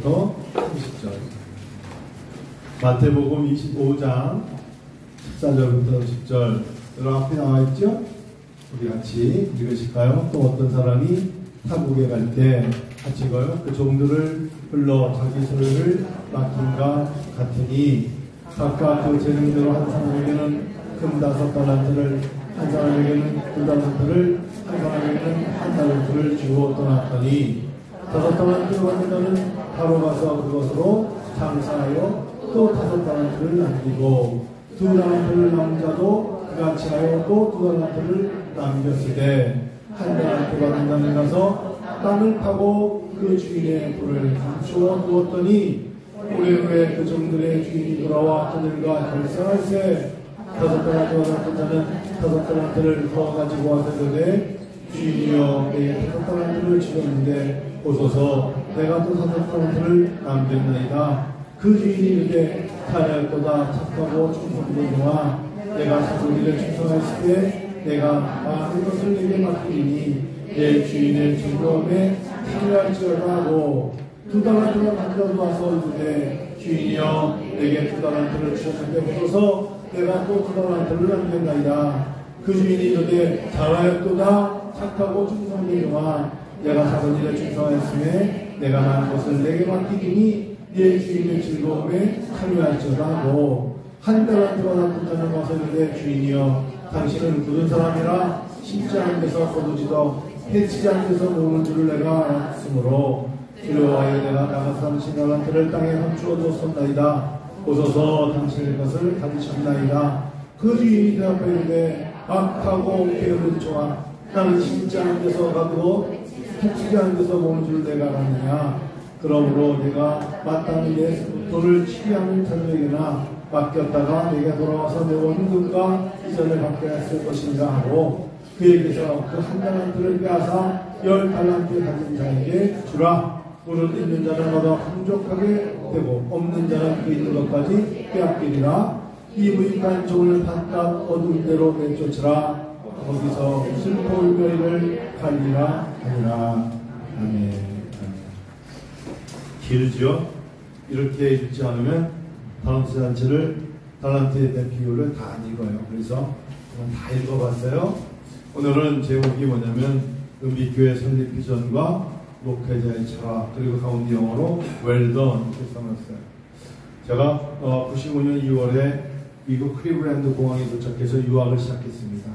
30절. 마태복음 25장 14절부터 10절 앞에 나와있죠? 우리 같이 읽으실까요? 또 어떤 사람이 타국에 갈 때 같이 읽어요. 그 종들을 불러 자기 소유를 맡긴가 같으니 각각 그 재능대로 한 사람에게는 금 5달란트를, 한 사람에게는 2달란트를, 한 사람에게는 1달란트를 주고 떠났더니 5달란트를 받는 자는 바로 가서 그것으로 장사하여 또 5달란트를 남기고 2달란트를 남은 자도 그같이 하여 또 2달란트를 남겼으되 1달란트 받은 자는 가서 땅을 파고 그 주인의 불을 감추어 두었더니 오래 후에 그 종들의 주인이 돌아와 그들과 결산할세 5달란트 받은 자는 5달란트를 더 가지고 와서 이르되 주인이여 내게 5달란트를 주셨는데 보소서 내가 또 5달란트를 남겼나이다. 그 주인이 이르되 자네보다 착하고 충성되노라. 내가 작은 일에 충성했을 때 내가 많은 것을 내게 맡기니 내 주인의 즐거움에 참여할지어다 하고 2달란트를 가져다 와서 이르되 주인이여 내게 2달란트를 주셨는데 보소서 내가 또 2달란트를 남겼나이다. 그 주인이 이르되 잘하였도다. 착하고 충성되노라. 내가 작은 일에 충성하였으며 내가 많은 것을 내게 맡기니 네 주인의 즐거움에 참여할지어다 하고 1달란트 받은 자는 와서 이르되 주인이여 당신은 굳은 사람이라 심지 않은 데서 거두지도 해치지 않은 데서 모으는 줄을 내가 알았으므로 두려워하여 내가 나가서 당신 달란트를 땅에 감추어 두었나이다. 보소서 당신의 것을 가지셨나이다. 그 주인이 대답하여 이르되 악하고 게으른 종아 나는 심지 않은 데서 가두고 해치지 않은 데서 모으는 줄을 내가 알았느냐. 그러므로 내가 마땅히 내 돈을 취하는 자들에게나 맡겼다가 내게 돌아와서 내 원금과 이전을 받게 했을 것인가 하고 그에게서 그 1달란트를 빼앗아 10달란트 가진 자에게 주라. 물은 있는 자는 얻어 풍족하게 되고 없는 자는 그 있는 것까지 빼앗기리라. 이 무익한 종을 바깥 어두운 데로 내쫓으라. 거기서 슬퍼 울거리를 갈리라 하니라. 아멘. 길죠? 이렇게 읽지 않으면 달란트 잔치를 달란트에 대한 비유를 다 안 읽어요. 그래서 다 읽어봤어요. 오늘은 제목이 뭐냐면 은비교회 설립 비전과 목회자의 철학, 그리고 가운데 영어로 well done 이렇게 써놨어요. 제가 95년 2월에 미국 클리브랜드 공항에 도착해서 유학을 시작했습니다.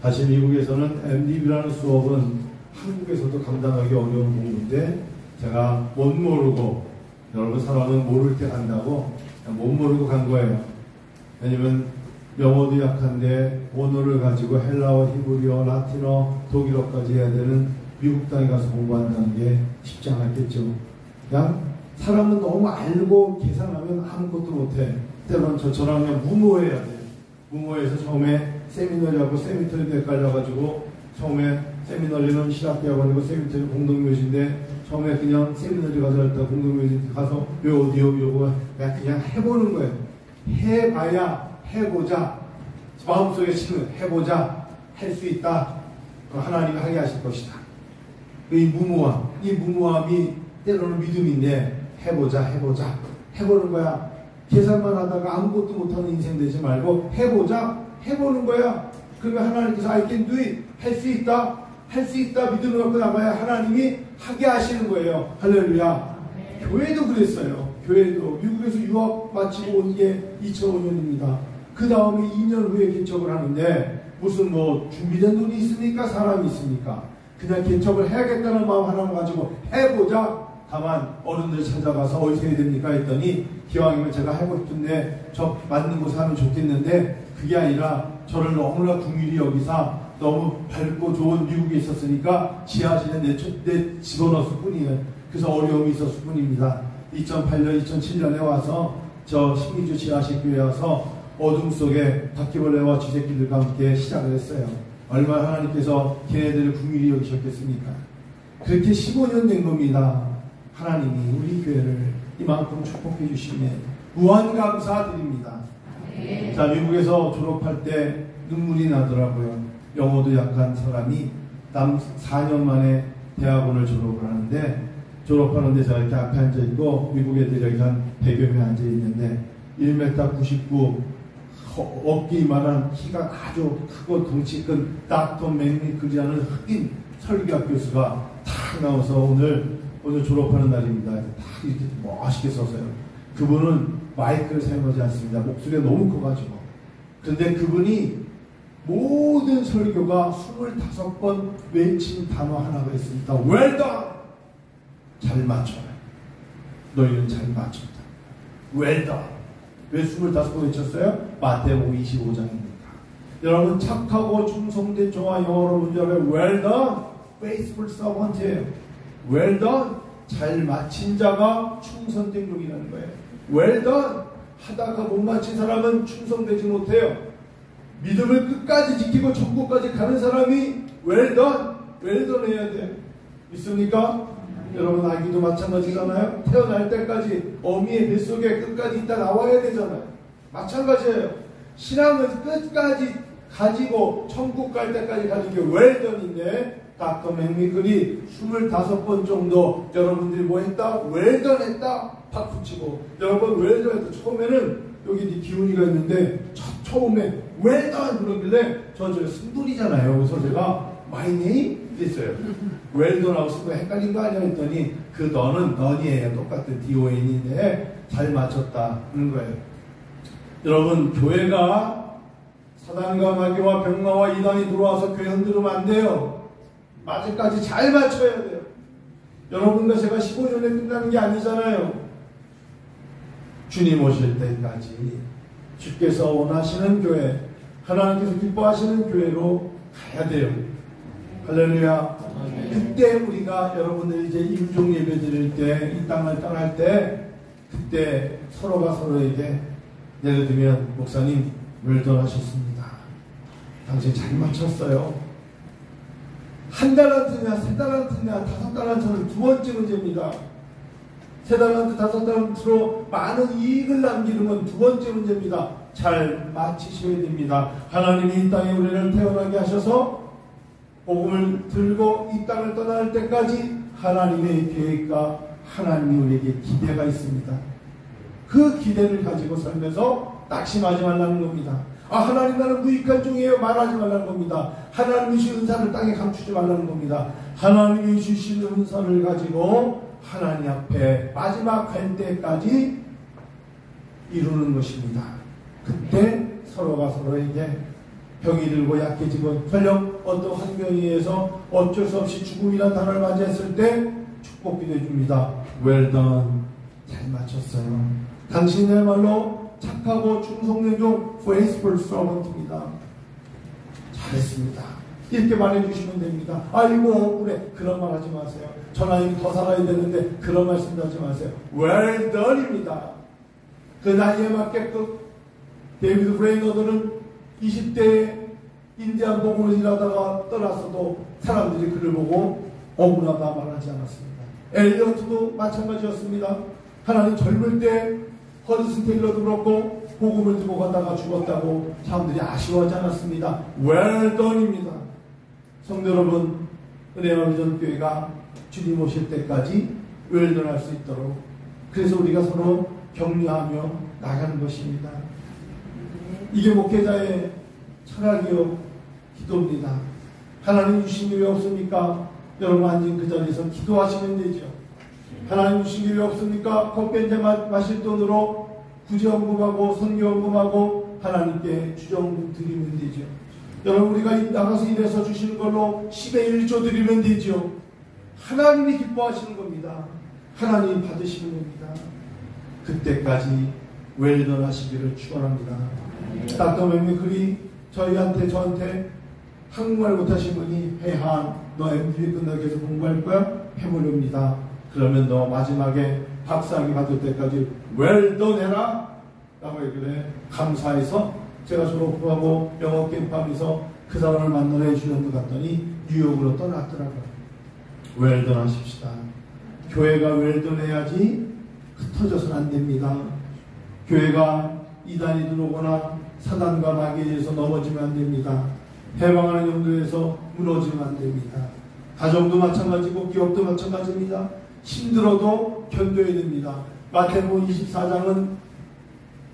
사실 미국에서는 MDB라는 수업은 한국에서도 감당하기 어려운 공부인데 제가 못 모르고, 여러분 사람은 모를 때 간다고 못 모르고 간 거예요. 왜냐면 영어도 약한데 언어를 가지고 헬라어, 히브리어, 라틴어, 독일어까지 해야 되는 미국 땅에 가서 공부한다는 게 쉽지 않았겠죠. 그냥 사람은 너무 알고 계산하면 아무것도 못해. 때로는 저처럼 그냥 무모해야 돼요. 무모해서 처음에 세미너리하고 세미터리도 헷갈려가지고 처음에 세미너리는 신학대학원이고 세미터리 공동묘지인데 처음에 그냥 세미너리 가서 했다 공동묘지 가서 왜 어디요? 이러고 그냥 해보는 거예요. 해봐야 해보자. 마음속에 치는 해보자. 할 수 있다. 하나님이 하게 하실 것이다. 이 무모함이 때로는 믿음인데 해보자. 해보는 거야. 계산만 하다가 아무것도 못하는 인생 되지 말고 해보자. 해보는 거야. 그러면 하나님께서 I can do it. 할 수 있다. 믿음을 갖고 나가야 하나님이 하게 하시는 거예요. 할렐루야. 교회도 그랬어요. 교회도 미국에서 유학 마치고 온 게 2005년입니다. 그 다음에 2년 후에 개척을 하는데 무슨 준비된 돈이 있습니까? 사람이 있습니까? 그냥 개척을 해야겠다는 마음 하나만 가지고 해보자. 다만 어른들 찾아가서 어디서 해야 됩니까? 했더니 기왕이면 제가 하고 싶은데 저 맞는 곳에 하면 좋겠는데 그게 아니라 저를 너무나 긍휼히 여기사 너무 밝고 좋은 미국에 있었으니까 지하실에 내 집어넣었을 뿐이에요. 그래서 어려움이 있었을 뿐입니다. 2008년, 2007년에 와서 저 신기주 지하실 교회에 와서 어둠 속에 바퀴벌레와 쥐새끼들과 함께 시작을 했어요. 얼마나 하나님께서 걔네들을 긍휼히 여기셨겠습니까? 그렇게 15년 된 겁니다. 하나님이 우리 교회를 이만큼 축복해 주시네. 무한 감사드립니다. 자, 미국에서 졸업할 때 눈물이 나더라고요. 영어도 약한 사람이 4년 만에 대학원을 졸업을 하는데 졸업하는데 제가 이렇게 앞에 앉아있고 미국 애들이 여기 한 100여 명 앉아있는데 1m 99 어깨만한 키가 아주 크고 덩치 큰 닥터 맥미클이라는 흑인 설교학 교수가 탁 나와서 오늘 졸업하는 날입니다. 딱 이렇게 멋있게 써서요. 그분은 마이크를 사용하지 않습니다. 목소리가 너무 커가지고. 그런데 그분이 모든 설교가 25번 외친 단어 하나가 있습니다. Well done! 잘 맞춰라. 너희는 잘 맞췄다. Well done! 왜 25번 외쳤어요? 마태복음 25장입니다. 여러분 착하고 충성된 종아 영어로 문제하면 Well done! Faithful servant이에요. Well done! 잘 마친 자가 충성된 종이라는 거예요. Well done! 하다가 못 마친 사람은 충성되지 못해요. 믿음을 끝까지 지키고 천국까지 가는 사람이 well done 해야 돼요. 믿습니까? 여러분 아기도 마찬가지잖아요. 태어날 때까지 어미의 뱃속에 끝까지 있다 나와야 되잖아요. 마찬가지예요. 신앙은 끝까지 가지고 천국 갈 때까지 가는 게 well done인데 닥터 맥미클이 25번 정도 여러분들이 뭐 했다? well done 했다. 박수치고 여러분 well done 했다. 처음에는 여기 기운이가 있는데 처음에 well done 그러길래 저 순돌이잖아요. 그래서 제가 my name 이랬어요. well done하고 쓴 거 헷갈린 거 아니야 했더니 그 너는 넌이에요. 똑같은 don인데 잘 맞췄다 하는 거예요. 여러분 교회가 사단과 마귀와 병마와 이단이 들어와서 교회 흔들으면 안 돼요. 마지막까지 잘 맞춰야 돼요. 여러분과 제가 15년에 끝나는 게 아니잖아요. 주님 오실 때까지 주께서 원하시는 교회, 하나님께서 기뻐하시는 교회로 가야 돼요. 할렐루야. 그때 우리가 여러분들 이제 임종 예배 드릴 때, 이 땅을 떠날 때, 그때 서로가 서로에게 예를 들면 목사님 웰던하셨습니다. 당신 잘 맞췄어요. 한 달란트냐, 세 달란트냐, 5달란트는 두 번째 문제입니다. 3달란트, 5달란트로 많은 이익을 남기는 건 두 번째 문제입니다. 잘 마치셔야 됩니다. 하나님이 이 땅에 우리를 태어나게 하셔서 복음을 들고 이 땅을 떠날 때까지 하나님의 계획과 하나님이 우리에게 기대가 있습니다. 그 기대를 가지고 살면서 낙심하지 말라는 겁니다. 하나님 나는 무익한 종이에요. 말하지 말라는 겁니다. 하나님이 주신 은사를 땅에 감추지 말라는 겁니다. 하나님이 주신 은사를 가지고 하나님 앞에 마지막 갈 때까지 이루는 것입니다. 그때 서로가 서로에게 병이 들고 약해지고 설령 어떤 환경에 의해서 어쩔 수 없이 죽음이라는 단어를 맞이했을 때 축복 기도해 줍니다. Well done. 잘 맞췄어요. 당신이야말로 착하고 충성된 종 faithful servant입니다. 잘했습니다. 이렇게 말해주시면 됩니다. 아이고 억울해. 그런 말 하지 마세요. 저 나이는 더 살아야 되는데 그런 말씀도 하지 마세요. Well done입니다. 그 나이에 맞게끔 데이비드 브레이너드는 20대에 인디안 복음을 일하다가 떠났어도 사람들이 그를 보고 억울하다 말하지 않았습니다. 엘리어트도 마찬가지였습니다. 하나님 젊을 때 허드슨 테일러도 그렇고 복음을 들고 가다가 죽었다고 사람들이 아쉬워하지 않았습니다. Well done입니다. 성도 여러분, 은혜와 비전 교회가 주님 오실 때까지 well done 할 수 있도록 그래서 우리가 서로 격려하며 나가는 것입니다. 이게 목회자의 철학이요 기도입니다. 하나님 주신 게 왜 없습니까? 여러분 앉은 그 자리에서 기도하시면 되죠. 하나님 주신 게 왜 없습니까? 커피 한잔 마실 돈으로 구제헌금하고 선교헌금하고 하나님께 주정금 드리면 되죠. 여러분 우리가 나가서 일해서 주시는 걸로 10의 1조 드리면 되죠. 하나님이 기뻐하시는 겁니다. 하나님 받으시는 겁니다. 그때까지 웰던 하시기를 축원합니다. 닥터 맥미클이 저한테 한국말 못하신 분이 해한 너 MBA 끝나기 위해서 공부할 거야? 해보렵니다. 그러면 너 마지막에 박사학위 받을 때까지 웰던 해라 라고 얘기를 해. 감사해서 제가 졸업하고 영어 캠프하면서 그 사람을 만나러 1주년도 갔더니 뉴욕으로 떠났더라고요. 웰던 하십시다. 교회가 웰던 해야지 흩어져서는 안 됩니다. 교회가 이단이 들어오거나 사단과 마귀에 의해서 넘어지면 안 됩니다. 해방하는 용도에서 무너지면 안 됩니다. 가정도 마찬가지고 기업도 마찬가지입니다. 힘들어도 견뎌야 됩니다. 마태복음 24장은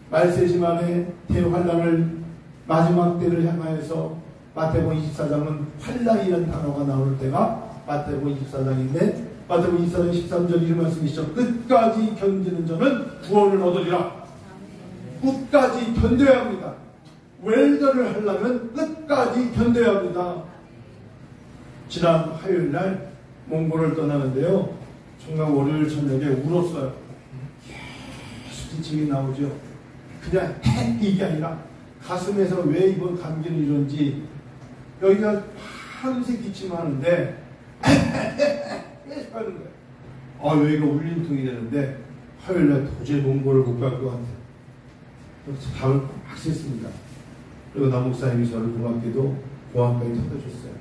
말세지만의 대환란을 마지막 때를 향하여서 마태복음 24장은 환란이라는 단어가 나올 때가 마태복음 24장인데 마태복음 24장 13절 이런 말씀이시죠. 끝까지 견디는 자는 구원을 얻으리라. 끝까지 견뎌야 합니다. 웰던을 하려면 끝까지 견뎌야 합니다. 지난 화요일날 몽골을 떠나는데요. 정말 월요일 저녁에 울었어요. 계속 기침이 나오죠. 그냥 이게 아니라 가슴에서 왜 이번 감기는 이런지 여기가 밤새 기침하는데 계속 하는 거예요. 여기가 울림통이 되는데 화요일날 도저히 몽골을 못 갈 것 같아요. 그래서 밥을 막 씻습니다. 그리고 남목사님이 저를 고맙게도 보안까지 터져줬어요.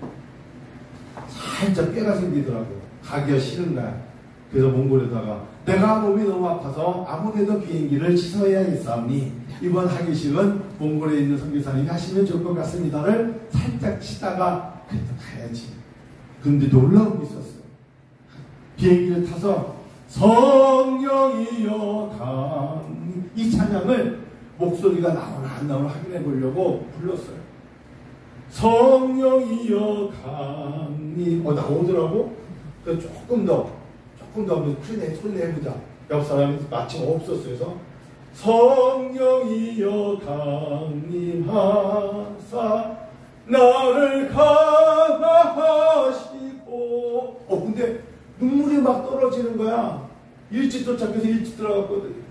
살짝 꾀가 생기더라고요. 가기가 싫은 날. 그래서 몽골에다가 내가 몸이 너무 아파서 아무래도 비행기를 취소해야겠사오니 이번 하기식은 몽골에 있는 선교사님이 하시면 좋을 것 같습니다를 살짝 치다가 그래도 가야지. 근데 놀라운 게 있었어요. 비행기를 타서 성령이여 강 이 찬양을 목소리가 나오나 안 나오나 확인해 보려고 불렀어요. 성령이여 강이 나오더라고. 그래서 조금 더 한번 소리 내보자. 옆 사람이 마침 없었어요. 그래서 성령이여 강림하사 나를 강하시고 근데 눈물이 막 떨어지는 거야. 일찍 도착해서 일찍 들어갔거든.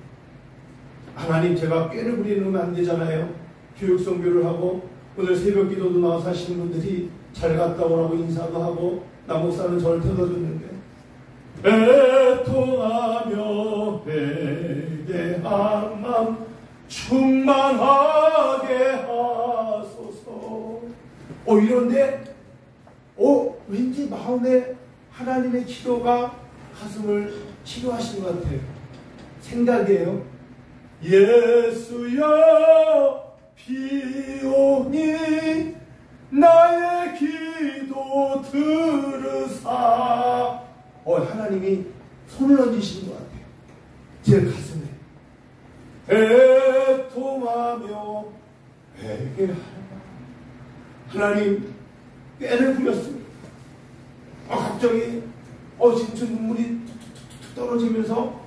하나님 제가 꾀를 부리는 건 안 되잖아요. 교육선교를 하고 오늘 새벽 기도도 나와서 하시는 분들이 잘 갔다 오라고 인사도 하고 남목사는 저를 태워줬는데 애통하며 회개한 마음 충만하게 하소서. 이런데 왠지 마음에 하나님의 기도가 가슴을 치료하시는 것 같아요. 생각이에요. 예수여 비오니 나의 기도 들으사. 하나님이 손을 얹으시는 것 같아요. 제 가슴에. 애통하며 회개하라. 하나님 꾀를 부렸습니다. 갑자기 진짜 눈물이 툭툭툭 떨어지면서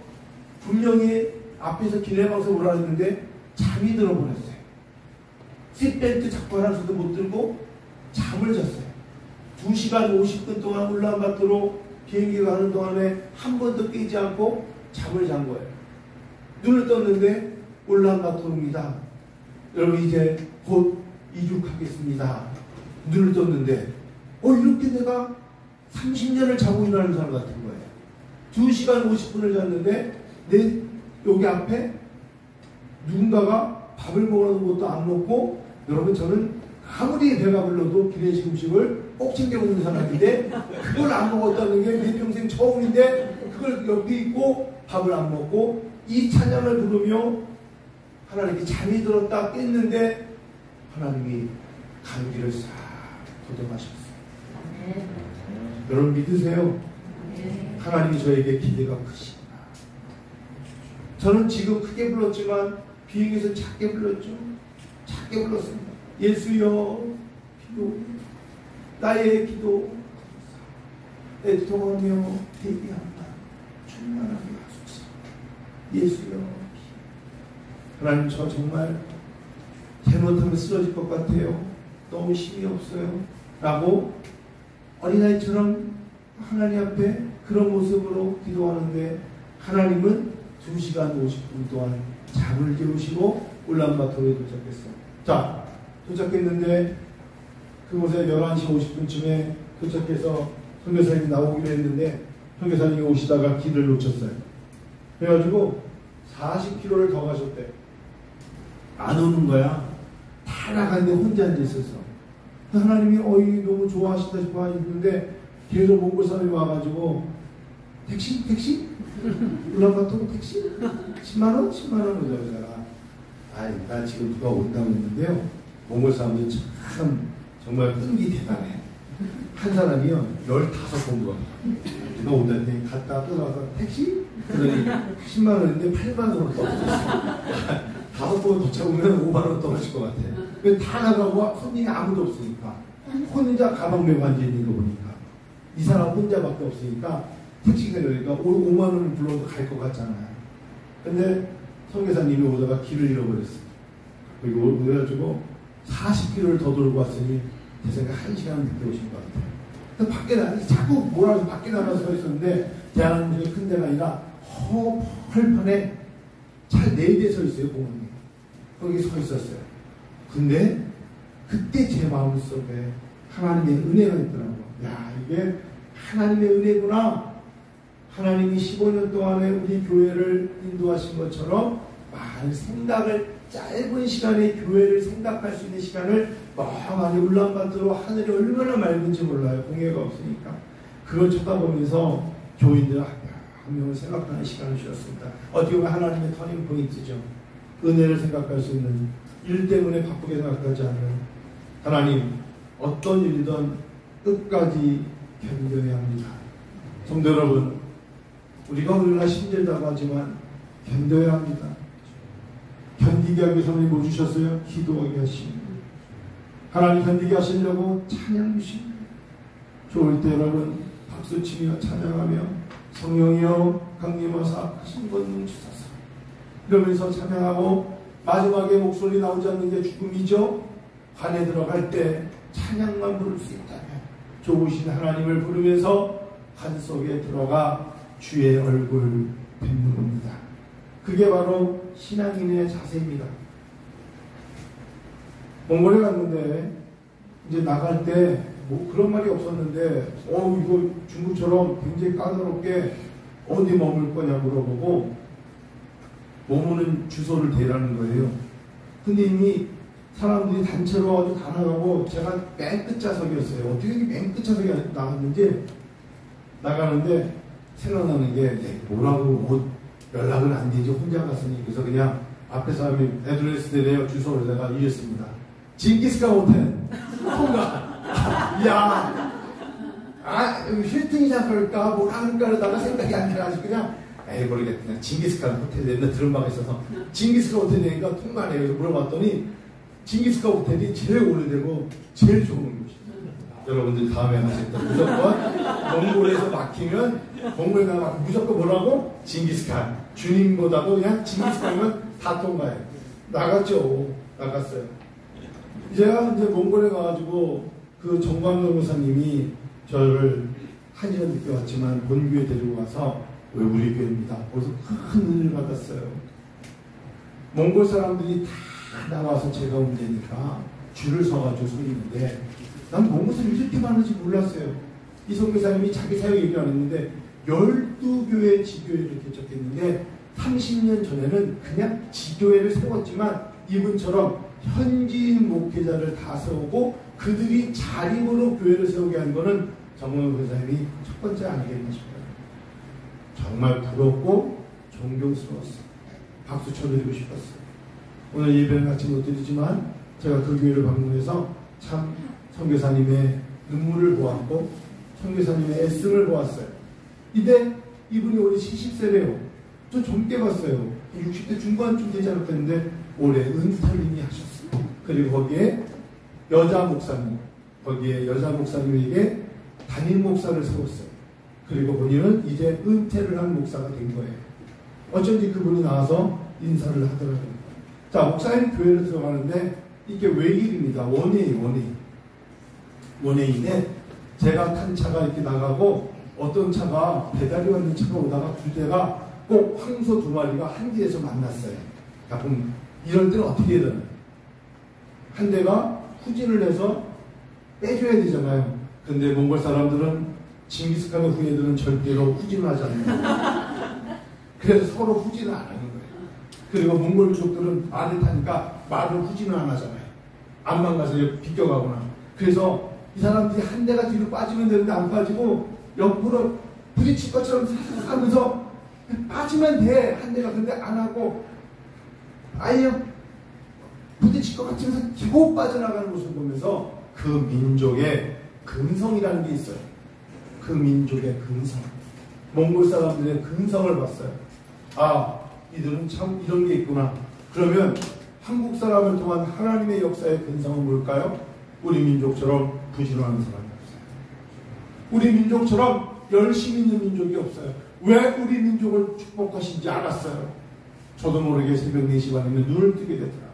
분명히 앞에서 기내방서 오라 했는데 잠이 들어버렸어요. 시트벨트 잡고 하나서도 못 들고 잠을 잤어요. 2시간 50분 동안 울란바토로 비행기가 가는 동안에 한 번도 깨지 않고 잠을 잔 거예요. 눈을 떴는데 울란바토르입니다. 여러분 이제 곧 이륙하겠습니다. 눈을 떴는데 이렇게 내가 30년을 자고 일어나는 사람 같은 거예요. 2시간 50분을 잤는데 내 여기 앞에 누군가가 밥을 먹으라는 것도 안 먹고, 여러분 저는 아무리 배가 불러도 기내식 음식을 꼭 챙겨 먹는 사람인데 그걸 안 먹었다는 게 내 평생 처음인데 그걸 옆에 있고 밥을 안 먹고 이 찬양을 부르며 하나님께 잠이 들었다 깼는데 하나님이 감기를 싹 걷어가셨어요. 여러분 믿으세요? 하나님이 저에게 기대가 크십니다. 저는 지금 크게 불렀지만 비행기에서 작게 불렀죠. 작게 불렀습니다. 예수여 기도 나의 기도 애통하며 회개한다 충만하게 하소서. 예수여 하나님 저 정말 잘못하면 쓰러질 것 같아요. 너무 힘이 없어요. 라고 어린아이처럼 하나님 앞에 그런 모습으로 기도하는데 하나님은 2시간 50분 동안 잠을 재우시고 울란바토르에 도착했어요. 자, 도착했는데 그곳에 11시 50분쯤에 도착해서 선교사님이 나오기로 했는데 선교사님이 오시다가 길을 놓쳤어요. 그래가지고 40km를 더 가셨대. 안 오는 거야. 다 나갔는데 혼자 앉아있어서. 하나님이 너무 좋아하신다 싶어 하시는데 계속 몽골 사람이 와가지고 택시? 울란바토르 택시? 10만원? 10만원 그러잖아. 나 지금 누가 온다고 했는데요. 몽골 사람들 참 정말 끈기 대단해. 한 사람이요 15번 가. 내가 오다니 갔다 또 나서 택시? 그러더니 10만 원인데 8만 원으로 떨어졌어. 5번 도착하면 5만 원 떨어질 것 같아. 다 나가고 손님이 아무도 없으니까 혼자 가방 메고 앉아 있는 거 보니까 이 사람 혼자밖에 없으니까 택시가 그러니까 5만 원을 불러도 갈 것 같잖아요. 근데 선교사님이 오다가 길을 잃어버렸어. 그리고 그래가지고 40km를 더 돌고 왔으니 제 생각 1시간 늦게 오신 것 같아요. 밖에 자꾸 뭐라고 밖에 나가서 서 있었는데 대한민국의 큰 데가 아니라 헐판에 차 4대 서 있어요. 공원에. 거기 서 있었어요. 근데 그때 제 마음속에 하나님의 은혜가 있더라고요. 야, 이게 하나님의 은혜구나. 하나님이 15년 동안에 우리 교회를 인도하신 것처럼 많은 생각을 짧은 시간에 교회를 생각할 수 있는 시간을 많이 울란바토로 하늘이 얼마나 맑은지 몰라요. 공해가 없으니까. 그걸 쳐다보면서 교인들 한 명을 생각하는 시간을 주셨습니다. 어떻게 보면 하나님의 터닝 포인트죠. 은혜를 생각할 수 있는 일 때문에 바쁘게 생각하지 않는 하나님, 어떤 일이든 끝까지 견뎌야 합니다. 성도 여러분, 우리가 얼마나 힘들다고 하지만 견뎌야 합니다. 견디게 하기 위해서 하나님 뭐 주셨어요? 기도하게 하십니다. 하나님 견디게 하시려고 찬양 주십니다. 좋을 때 여러분 박수치며 찬양하며 성령이여 강림하사 하신 것을 주소서 이러면서 찬양하고 마지막에 목소리 나오지 않는 게 죽음이죠. 관에 들어갈 때 찬양만 부를 수 있다면 좋으신 하나님을 부르면서 관 속에 들어가 주의 얼굴 뵙는 겁니다. 그게 바로 신앙인의 자세입니다. 몽골에 갔는데 이제 나갈 때 뭐 그런 말이 없었는데 이거 중국처럼 굉장히 까다롭게 어디 머물 거냐 물어보고 머무는 주소를 대라는 거예요. 근데 이미 사람들이 단체로 와서 다 나가고 제가 맨 끝좌석이었어요. 어떻게 맨 끝좌석에 나갔는지 나가는데 생각나는 게 뭐라고 뭐 연락은 안 되지 혼자 갔으니 그래서 그냥 앞에 사람이 애드레스 대래요. 주소를 내가 이랬습니다. 징기스칸 호텔 통과. 이야 힐튼이 작을까 뭐라 할까 그러다가 생각이 안 나가지고 그냥 에이 모르겠다. 그냥 징기스칸 호텔에 옛날 들은 바가 있어서 징기스칸 호텔이니까 통과네요. 그래서 물어봤더니 징기스칸 호텔이 제일 오래되고 제일 좋은 곳입니다. 여러분들 다음에 가실 때 무조건 몽골에서 막히면 몽골에 가면 무조건 뭐라고? 징기스칸. 주님보다도 그냥 징기스칸이면 다 통과해요. 나갔죠. 나갔어요. 제가 이제 몽골에 가가지고 그 정광영 목사님이 저를 1시간 늦게 왔지만 본교에 데리고 가서 왜 우리 교회입니다. 거기서 큰 은혜를 받았어요. 몽골 사람들이 다 나와서 제가 온 데니까 줄을 서가지고 서 있는데 난 몽골 사람이 이렇게 많은지 몰랐어요. 이 선교사님이 자기 사역 얘기를 안 했는데 12교회 지교회를 개척했는데 30년 전에는 그냥 지교회를 세웠지만 이분처럼 현지인 목회자를 다 세우고 그들이 자립으로 교회를 세우게 한 거는 정광영 교사님이 첫 번째 아니겠나 싶어요. 정말 부럽고 존경스러웠어요. 박수 쳐드리고 싶었어요. 오늘 예배는 같이 못 드리지만 제가 그 교회를 방문해서 참 선교사님의 눈물을 보았고 선교사님의 애씀을 보았어요. 이때 이분이 올해 70세래요. 좀 젊게 봤어요. 60대 중반쯤 되지 않았겠는데 올해 은탈님이 하셨어요. 그리고 거기에 여자 목사님에게 담임 목사를 세웠어요. 그리고 본인은 이제 은퇴를 한 목사가 된 거예요. 어쩐지 그분이 나와서 인사를 하더라고요. 자, 목사님 교회를 들어가는데 이게 외길입니다. 원웨이인데 제가 탄 차가 이렇게 나가고 어떤 차가 배달이 왔는 차가 오다가 두 대가 꼭 황소 2마리가 한 길에서 만났어요. 그럼 이럴 때는 어떻게 해야 되나요? 한 대가 후진을 해서 빼줘야 되잖아요. 근데 몽골 사람들은 징기스칸의 후예들은 절대로 후진을 하지 않는다. 그래서 서로 후진을 안 하는 거예요. 그리고 몽골 민족들은 말을 타니까 말을 후진을 안 하잖아요. 앞만 가서 비껴가거나. 그래서 이 사람들이 한 대가 뒤로 빠지면 되는데 안 빠지고 옆으로 부딪힐 것처럼 하면서 빠지면 돼. 한 대가 근데 안 하고 아예 부딪힐 것 같으면서 기고 빠져나가는 모습을 보면서 그 민족의 근성이라는 게 있어요. 그 민족의 근성. 몽골 사람들의 근성을 봤어요. 아, 이들은 참 이런 게 있구나. 그러면 한국 사람을 통한 하나님의 역사의 근성은 뭘까요? 우리 민족처럼 부지런한 사람이 없어요. 우리 민족처럼 열심히 있는 민족이 없어요. 왜 우리 민족을 축복하신지 알았어요. 저도 모르게 새벽 4시 반에는 눈을 뜨게 되더라고요.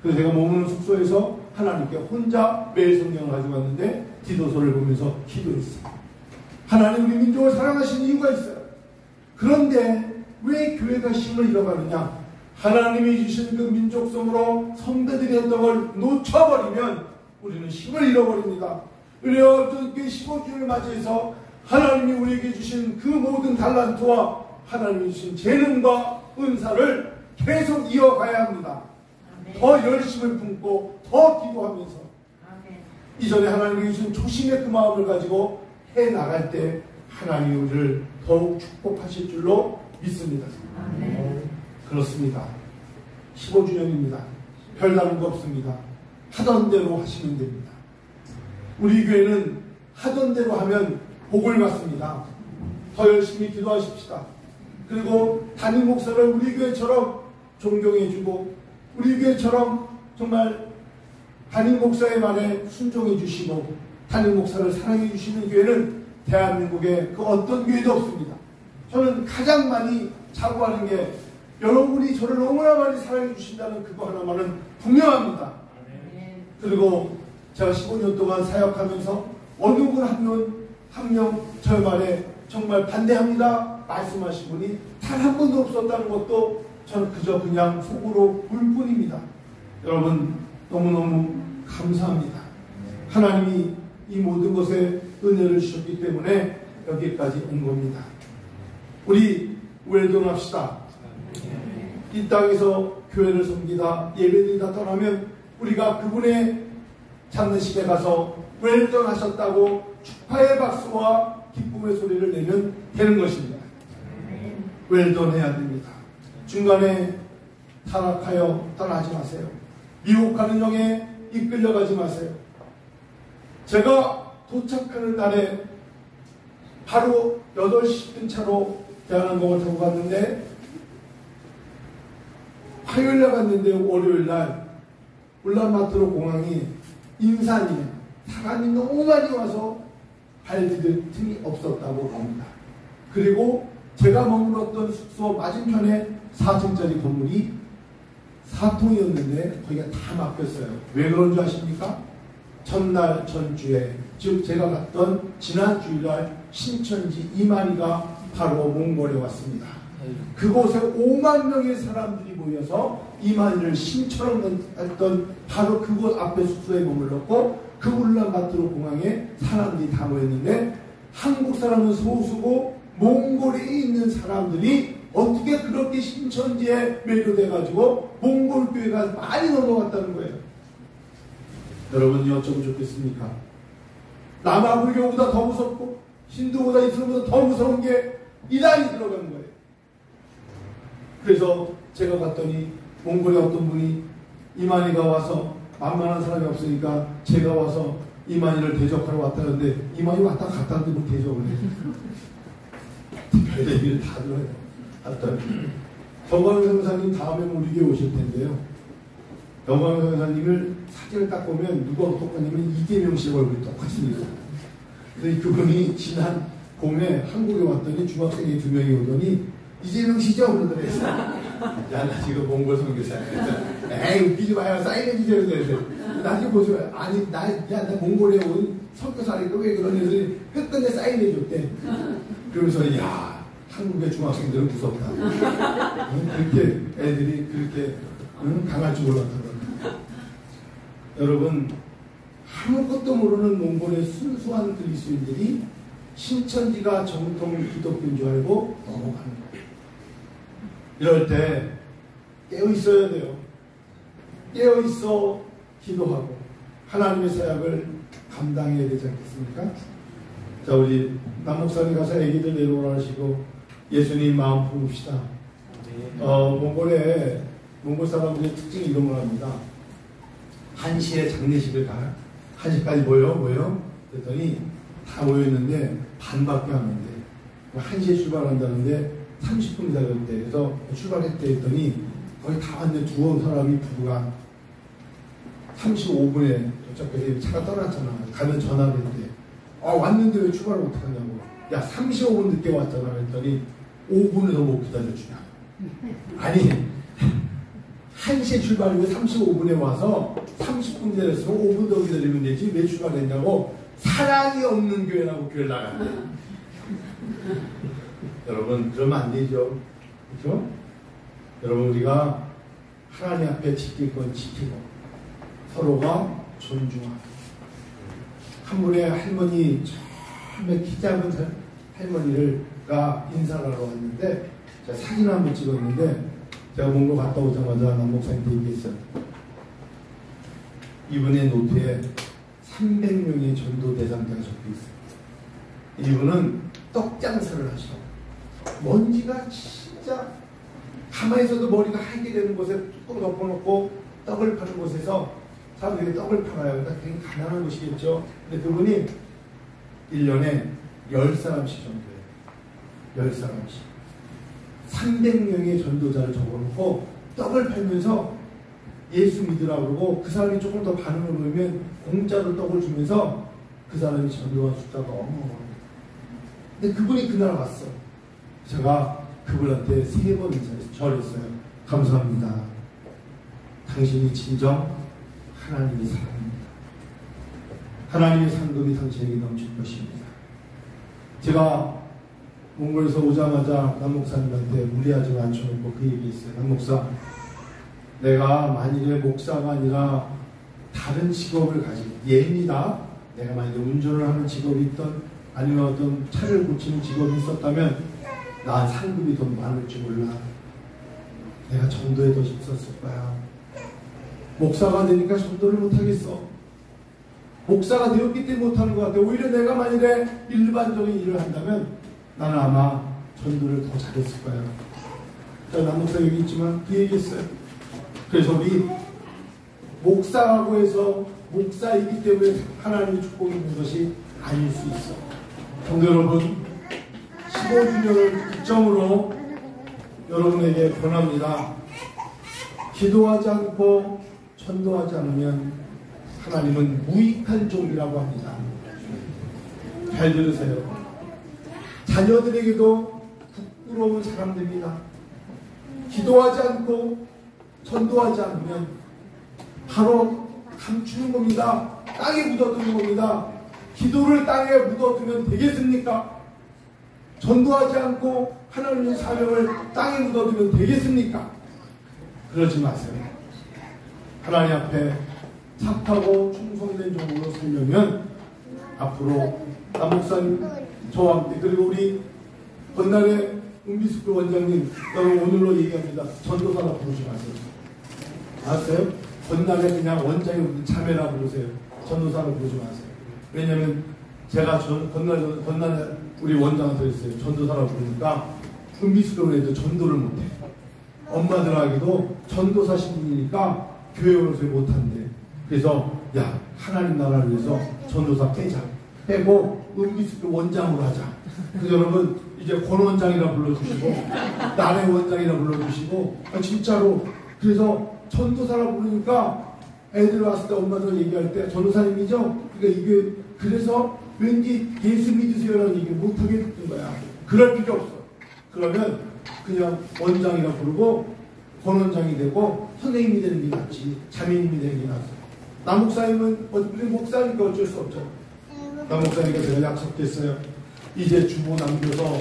그래서 제가 머무는 숙소에서 하나님께 혼자 매일 성경을 가지고 왔는데 디도서를 보면서 기도했어요. 하나님 우리 민족을 사랑하시는 이유가 있어요. 그런데 왜 교회가 힘을 잃어가느냐? 하나님이 주신 그 민족성으로 선배들이 했던 걸 놓쳐버리면 우리는 힘을 잃어버립니다. 우리 어떤 15주년을 맞이해서 하나님이 우리에게 주신 그 모든 달란트와 하나님이 주신 재능과 은사를 계속 이어가야 합니다. 아멘. 더 열심을 품고 더 기도하면서 아멘. 이전에 하나님이 주신 초심의 그 마음을 가지고 해나갈 때 하나님이 우리를 더욱 축복하실 줄로 믿습니다. 아멘. 그렇습니다. 15주년입니다. 별다른 거 없습니다. 하던 대로 하시면 됩니다. 우리 교회는 하던 대로 하면 복을 받습니다. 더 열심히 기도하십시다. 그리고 담임 목사를 우리 교회처럼 존경해주고 우리 교회처럼 정말 담임 목사의 말에 순종해 주시고 담임 목사를 사랑해 주시는 교회는 대한민국에 그 어떤 교회도 없습니다. 저는 가장 많이 자부하는 게 여러분이 저를 너무나 많이 사랑해 주신다는 그거 하나만은 분명합니다. 그리고 제가 15년 동안 사역하면서 어느 분 한 명 저 말에 정말 반대합니다 말씀하신 분이 단 한 분도 없었다는 것도 저는 그저 그냥 속으로 울 뿐입니다. 여러분 너무너무 감사합니다. 하나님이 이 모든 것에 은혜를 주셨기 때문에 여기까지 온 겁니다. 우리 웰던합시다. 이 땅에서 교회를 섬기다 예배드리다 떠나면 우리가 그분의 장례식에 가서 웰던 하셨다고 축하의 박수와 기쁨의 소리를 내면 되는 것입니다. 웰던 해야 됩니다. 중간에 타락하여 떠나지 마세요. 미혹하는 영에 이끌려가지 마세요. 제가 도착하는 날에 바로 8시 뜬차로 대한항공을 타고 갔는데 화요일날 갔는데 월요일날 울란바토르 공항이 인산이에요. 사람이 너무 많이 와서 발 디딜 틈이 없었다고 합니다. 그리고 제가 머물렀던 숙소 맞은편에 4층짜리 건물이 4통이었는데 거기가 다 막혔어요. 왜 그런 줄 아십니까? 전날 전주에 즉 제가 갔던 지난 주일날 신천지 이만희가 바로 몽골에 왔습니다. 그곳에 5만 명의 사람들이 모여서 이만희를 신처럼 했던 바로 그곳 앞에 숙소에 머물렀고 그 울란바토르 공항에 사람들이 다 모였는데 한국 사람은 소수고 몽골에 있는 사람들이 어떻게 그렇게 신천지에 매료돼가지고 몽골 교회가 많이 넘어갔다는 거예요. 여러분이 어쩌면 좋겠습니까? 남아불교보다 더 무섭고 힌두보다 이슬람보다 더 무서운 게 이단이 들어가는 거예요. 그래서 제가 봤더니 몽골에 어떤 분이 이만희가 와서 만만한 사람이 없으니까 제가 와서 이만희를 대적하러 왔다는데 이만희 왔다 갔다 하는데 뭐 대적을 해요. 별 얘기를 다 들어요. 정광훈 선사님 다음에 우리 교회 오실 텐데요. 정광훈 선사님을 사진을 딱 보면 누가 똑같냐면 이재명 씨 얼굴이 똑같습니다. 그래서 그분이 지난 봄에 한국에 왔더니 중학생이 2명이 오더니 이재명 씨죠? 그러더래요. 야, 나 지금 몽골 선교사야. 에이, 웃기지 마요. 사인해 주세요. 그래서 나중에 보세요. 아니, 나 몽골에 온 선교사니까 왜 그러니? 그래서 끝끝내 사인해 줬대. 그러면서, 야, 한국의 중학생들은 무섭다. 그렇게 애들이 그렇게 강할 줄 몰랐다고. 여러분, 아무것도 모르는 몽골의 순수한 그리스도인들이 신천지가 정통 기독교인 줄 알고 넘어가는 거예요. 이럴 때 깨어 있어야 돼요. 깨어 있어 기도하고 하나님의 사역을 감당해야 되지 않겠습니까? 자, 우리 남목사님 가서 애기들 내려오라 하시고 예수님 마음 품읍시다. 몽골에 몽골 사람들의 특징이 이런 걸 합니다. 1시에 장례식을 가요. 1시까지 모여 그랬더니 다 모였는데 반밖에 안 온대. 1시에 출발한다는데 30분 기다렸대. 그래서 출발했대 했더니 거의 다 왔는데 두 사람이 부부가 35분에 도착해서 차가 떠났잖아. 가면 전화를 했대. 왔는데 왜 출발을 못하냐고. 야 35분 늦게 왔잖아. 그랬더니 5분을 더 못 기다려주냐. 아니 1시에 출발이면 35분에 와서 30분 기다렸으면 5분 더 기다리면 되지 왜 출발했냐고. 사랑이 없는 교회라고 교회를 나갔대. 여러분 그러면 안 되죠. 그렇죠? 여러분 우리가 하나님 앞에 지킬 건 지키고 서로가 존중하고. 한 분의 할머니 처음에 키 작은 할머니가 인사를 하러 왔는데 제가 사진 한번 찍었는데 제가 몽고 갔다 오자마자 남 목사님께 얘기했어요. 이분의 노트에 300명의 전도 대상자가 적혀 있어요. 이분은 떡 장사를 하셔. 먼지가 진짜 가만히 있어도 머리가 하게 되는 곳에 뚜껑 덮어놓고 떡을 파는 곳에서 사람들이 떡을 팔아요. 그러니까 굉장히 가난한 곳이겠죠. 근데 그분이 1년에 10사람씩 전도해요. 10사람씩. 300명의 전도자를 적어놓고 떡을 팔면서 예수 믿으라고 그러고 그 사람이 조금 더 반응을 보이면 공짜로 떡을 주면서 그 사람이 전도한 숫자가 어마어마합니다. 근데 그분이 그날 왔어. 제가 그분한테 3번 인사했어요. 절했어요. 감사합니다. 당신이 진정 하나님의 사랑입니다. 하나님의 상급이 당신에게 넘칠 것입니다. 제가 몽골에서 오자마자 남 목사님한테 무리하지 않쳐놓고 그 얘기했어요. 남 목사, 내가 만일에 목사가 아니라 다른 직업을 가진 예입니다. 내가 만일에 운전을 하는 직업이 있던 아니면 어떤 차를 고치는 직업이 있었다면 나 상급이 더 많을지 몰라. 내가 전도에 더 힘썼을 거야. 목사가 되니까 전도를 못하겠어. 목사가 되었기 때문에 못하는 것 같아. 오히려 내가 만일에 일반적인 일을 한다면 나는 아마 전도를 더 잘했을 거야. 남 목사 여기 있지만 그 얘기했어요. 그래서 우리 목사라고 해서 목사이기 때문에 하나님의 축복이 있는 것이 아닐 수 있어. 성도 여러분, 15주년을 기점으로 여러분에게 권합니다. 기도하지 않고 전도하지 않으면 하나님은 무익한 종이라고 합니다. 잘 들으세요. 자녀들에게도 부끄러운 사람들입니다. 기도하지 않고 전도하지 않으면 바로 감추는 겁니다. 땅에 묻어두는 겁니다. 기도를 땅에 묻어두면 되겠습니까? 전도하지 않고 하나님의 사명을 땅에 묻어두면 되겠습니까? 그러지 마세요. 하나님 앞에 착하고 충성된 종으로 살려면 앞으로 남 목사님, 저와 함께, 그리고 우리 건날의 은비스쿨 원장님, 여러분 오늘로 얘기합니다. 전도사라 부르지 마세요. 아세요? 건날에 그냥 원장님 자매라 부르세요. 전도사라 부르지 마세요. 왜냐면 제가 건날에 우리 원장한테 했어요. 전도사라 부르니까 은비스쿨 애들 전도를 못해. 엄마들하기도 전도사 신분이니까 교회 오면서 못한대. 그래서 야, 하나님 나라를 위해서 전도사 빼고 은비스쿨 원장으로 하자. 그래서 여러분 이제 권 원장이라 불러주시고 남의 원장이라 불러주시고 진짜로. 그래서 전도사라 부르니까 애들 왔을 때 엄마들 얘기할 때 전도사님이죠? 그러니까 이게 그래서 왠지 예수 믿으세요라는 얘기 못하게 됐던 거야. 그럴 필요 없어. 그러면 그냥 원장이라 부르고 권 원장이 되고 선생님이 되는 게 낫지. 자매님이 되는 게 낫어. 남 목사님은 우리 목사니까 어쩔 수 없죠. 남 목사니까 제가 약속했어요. 이제 주보 남겨서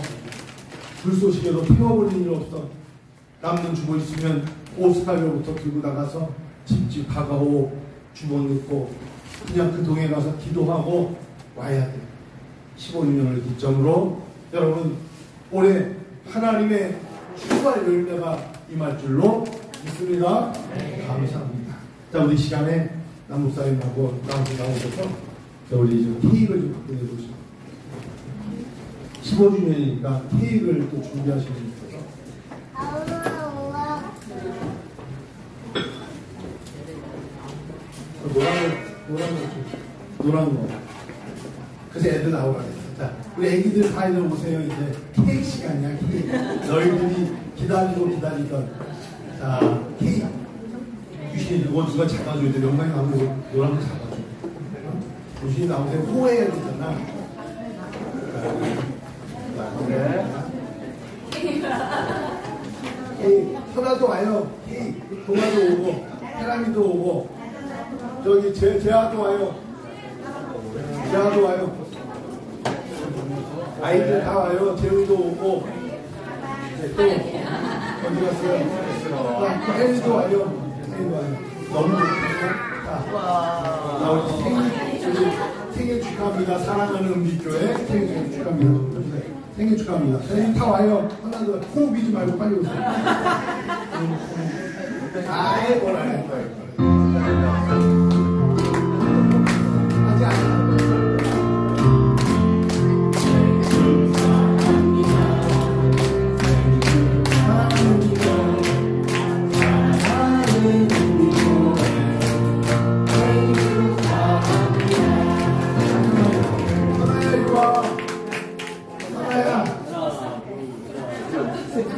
불쏘시개로 태워버리는 일 없어. 남는 주보 있으면 오스카리오부터 들고 나가서 집집 가가오 주보 넣고 그냥 그 동에 가서 기도하고 와야 돼. 15년을 기점으로 여러분 올해 하나님의 출발 열매가 임할 줄로 믿습니다. 감사합니다. 자, 우리 시간에 남 목사님하고 나오셔서 우리 좀 케이크를 좀 바꾸해 보시죠. 15주년이니까 케이크를 또 준비하시는 분 있어서. 노란 거. 그래서 애들 나오라 그랬어. 자, 우리 애기들 다 애들 오세요. 이제 케이크 시간이야. 케이크. 너희들이 기다리던 자 케이크. 유신이 이거 누가 잡아줘야 돼. 영광이 나오면 노란거 잡아줘. 유신이 나오세요. 호해야 되잖아. 그래. 케이크. 현아도 와요. 케이크. 동아도 오고 해람이도 오고 저기 재아도 와요. 재아도 와요. 아이들 다 와요. 재우도 오고 또 어디 갔어요? 혜리도 와요. 혜리도 와요. 너무 좋고 자 우리 생일 축하합니다. 사랑하는 은비교회 생일 축하합니다. 생일 축하합니다. 혜리 다 와요. 하나도 호흡 비지 말고 빨리 오세요. 아이 뭘 안 할 거예요. 아직 안 할 거예요.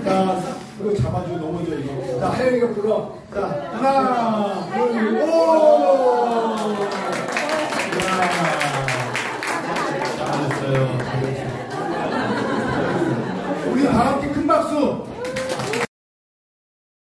자, 그거 잡아주고 넘어져 이거. 자, 하영이가 불러. 자, 하나, 둘, 오! 야.